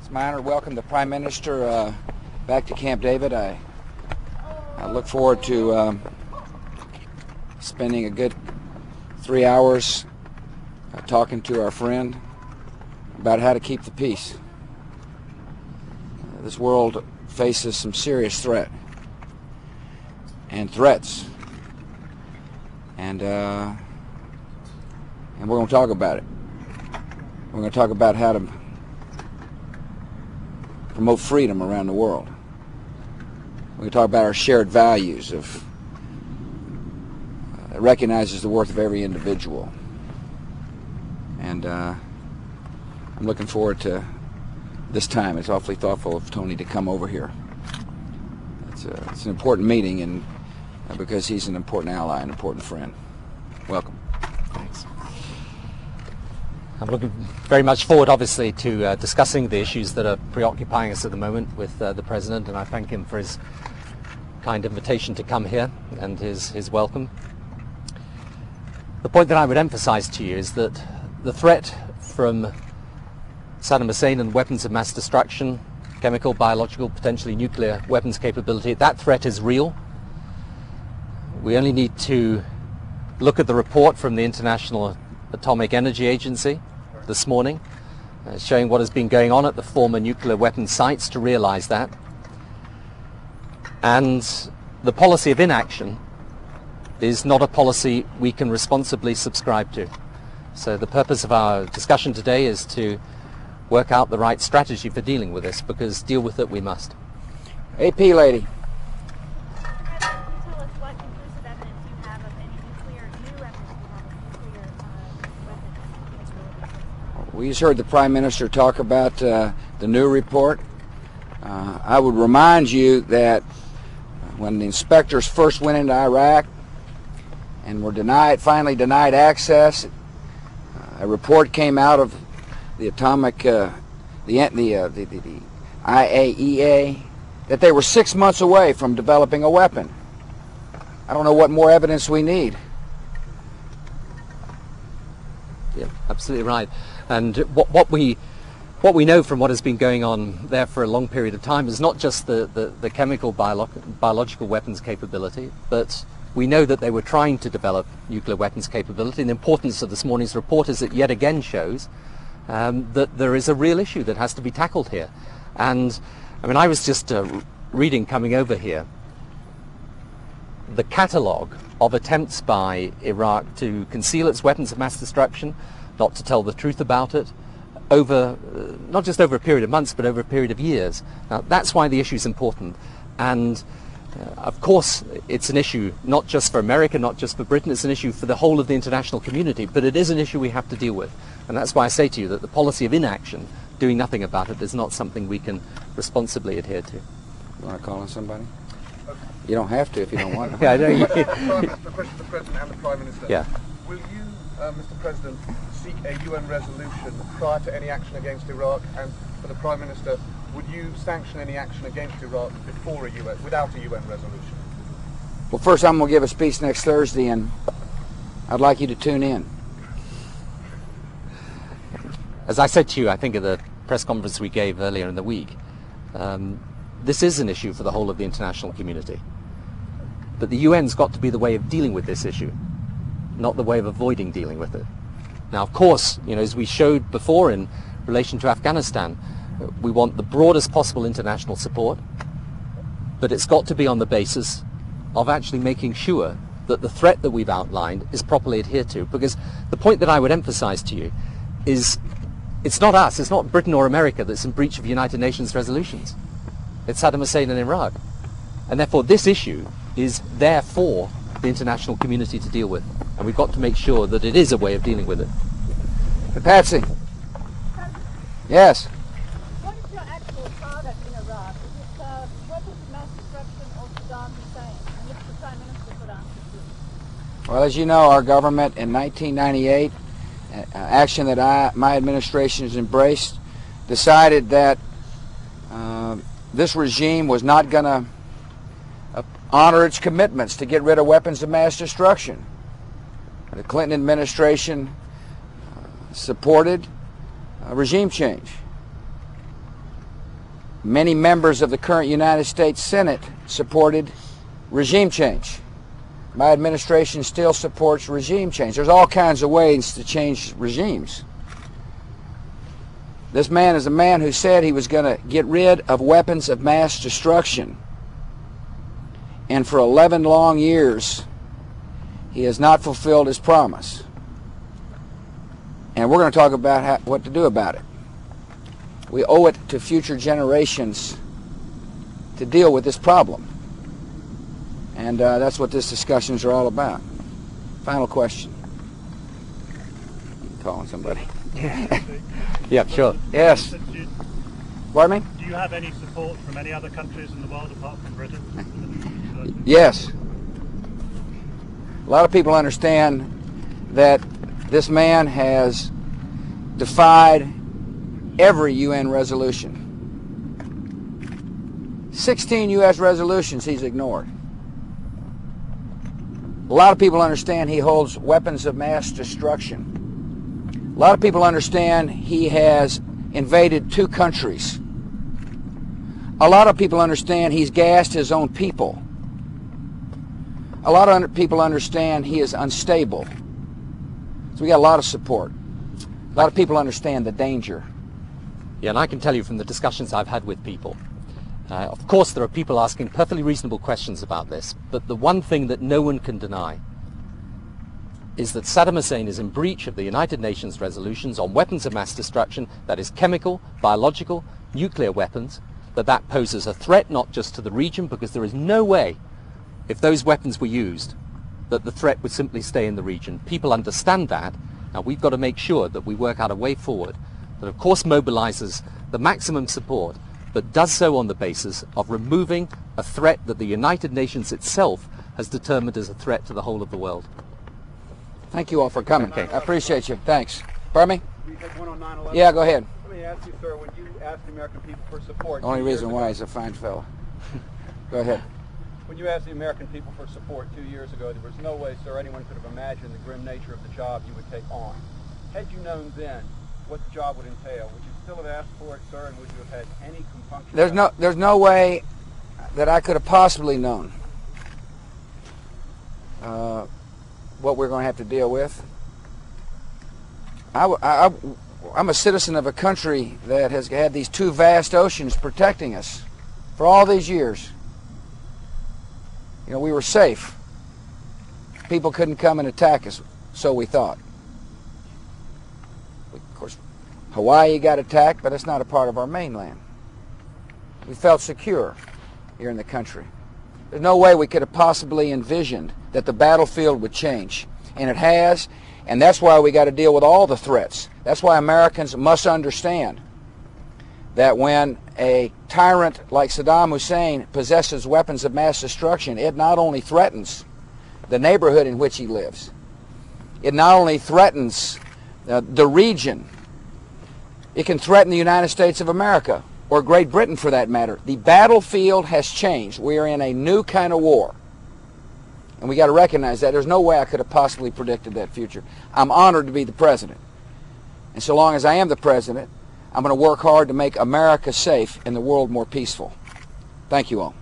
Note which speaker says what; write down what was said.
Speaker 1: It's my honor to welcome the Prime Minister back to Camp David. I look forward to spending a good 3 hours talking to our friend about how to keep the peace. This world faces some serious threats, and we're going to talk about it. We're going to talk about how to promote freedom around the world. We're going to talk about our shared values of that recognizes the worth of every individual. And I'm looking forward to this time. It's awfully thoughtful of Tony to come over here. It's an important meeting, and because he's an important ally, an important friend. Welcome.
Speaker 2: Thanks. I'm looking very much forward, obviously, to discussing the issues that are preoccupying us at the moment with the President, and I thank him for his kind invitation to come here and his welcome. The point that I would emphasize to you is that the threat from Saddam Hussein and weapons of mass destruction, chemical, biological, potentially nuclear weapons capability, that threat is real. We only need to look at the report from the International Atomic Energy Agency this morning, showing what has been going on at the former nuclear weapons sites to realize that. And the policy of inaction is not a policy we can responsibly subscribe to. So the purpose of our discussion today is to work out the right strategy for dealing with this, because deal with it we must.
Speaker 1: AP lady. We just heard the Prime Minister talk about the new report. I would remind you that when the inspectors first went into Iraq and were finally denied access, a report came out of the IAEA that they were 6 months away from developing a weapon. I don't know what more evidence we need.
Speaker 2: Yeah, absolutely right. And what we know from what has been going on there for a long period of time is not just the chemical biological weapons capability, but we know that they were trying to develop nuclear weapons capability. And the importance of this morning's report is it yet again shows that there is a real issue that has to be tackled here. And I mean, I was just reading coming over here the catalogue of attempts by Iraq to conceal its weapons of mass destruction, not to tell the truth about it, over not just over a period of months, but over a period of years. Now, that's why the issue is important. And of course, it's an issue not just for America, not just for Britain, it's an issue for the whole of the international community, but it is an issue we have to deal with. And that's why I say to you that the policy of inaction, doing nothing about it, is not something we can responsibly adhere to.
Speaker 1: You want to call on somebody? You don't have to if you don't want to.
Speaker 2: Yeah, I know.
Speaker 3: A question for the President and the Prime Minister.
Speaker 2: Yeah.
Speaker 3: Will you, Mr. President, seek a UN resolution prior to any action against Iraq? And for the Prime Minister, would you sanction any action against Iraq without a UN resolution?
Speaker 1: Well, first I'm going to give a speech next Thursday, and I'd like you to tune in.
Speaker 2: As I said to you, I think at the press conference we gave earlier in the week, this is an issue for the whole of the international community. But the UN's got to be the way of dealing with this issue, not the way of avoiding dealing with it. Now, of course, you know, as we showed before in relation to Afghanistan, we want the broadest possible international support, but it's got to be on the basis of actually making sure that the threat that we've outlined is properly adhered to. Because the point that I would emphasize to you is it's not us, it's not Britain or America that's in breach of United Nations resolutions. It's Saddam Hussein and Iraq. And therefore this issue is there for the international community to deal with. And we've got to make sure that it is a way of dealing with it.
Speaker 1: Patsy. Yes.
Speaker 4: What is your actual target in Iraq? Is it weapons of mass destruction or Saddam Hussein? And if the Prime Minister could answer this.
Speaker 1: Well, as you know, our government in 1998, action that my administration has embraced, decided that this regime was not going to honor its commitments to get rid of weapons of mass destruction. The Clinton administration supported regime change. Many members of the current United States Senate supported regime change. My administration still supports regime change. There's all kinds of ways to change regimes. This man is a man who said he was going to get rid of weapons of mass destruction. And for 11 long years, he has not fulfilled his promise. And we're going to talk about what to do about it. We owe it to future generations to deal with this problem. And that's what these discussions are all about. Final question. I'm calling somebody.
Speaker 2: Yeah, sure.
Speaker 1: Yes. Pardon me?
Speaker 5: Do you have any support from any other countries in the world apart from Britain?
Speaker 1: Yes. A lot of people understand that this man has defied every UN resolution. 16 U.S. resolutions he's ignored. A lot of people understand he holds weapons of mass destruction. A lot of people understand he has invaded 2 countries. A lot of people understand he's gassed his own people. A lot of people understand he is unstable. So we got a lot of support. A lot of people understand the danger.
Speaker 2: Yeah, and I can tell you from the discussions I've had with people, of course there are people asking perfectly reasonable questions about this, but the one thing that no one can deny is that Saddam Hussein is in breach of the United Nations resolutions on weapons of mass destruction, that is chemical, biological, nuclear weapons, that poses a threat not just to the region, because there is no way, if those weapons were used, that the threat would simply stay in the region. People understand that. Now we've got to make sure that we work out a way forward that of course mobilizes the maximum support, but does so on the basis of removing a threat that the United Nations itself has determined as a threat to the whole of the world.
Speaker 1: Thank you all for coming.
Speaker 2: Okay.
Speaker 1: I appreciate you. Thanks. Pardon me?
Speaker 3: We had one on 9/11.
Speaker 1: Yeah, go ahead.
Speaker 3: Let me ask you, sir, when you asked the American people for support...
Speaker 1: Only
Speaker 3: 2 years
Speaker 1: reason
Speaker 3: ago-
Speaker 1: why he's a fine fellow. Go ahead.
Speaker 3: When you asked the American people for support 2 years ago, there was no way, sir, anyone could have imagined the grim nature of the job you would take on. Had you known then what the job would entail, would you still have asked for it, sir, and would you have had any compunction?
Speaker 1: There's no way that I could have possibly known what we're going to have to deal with. I'm a citizen of a country that has had these 2 vast oceans protecting us for all these years. You know, we were safe. People couldn't come and attack us, so we thought. Of course, Hawaii got attacked, but it's not a part of our mainland. We felt secure here in the country. There's no way we could have possibly envisioned that the battlefield would change. And it has, and that's why we got to deal with all the threats. That's why Americans must understand that when a tyrant like Saddam Hussein possesses weapons of mass destruction, it not only threatens the neighborhood in which he lives, it not only threatens the region, it can threaten the United States of America, or Great Britain for that matter. The battlefield has changed. We are in a new kind of war. And we got to recognize that. There's no way I could have possibly predicted that future. I'm honored to be the president. And so long as I am the president, I'm going to work hard to make America safe and the world more peaceful. Thank you all.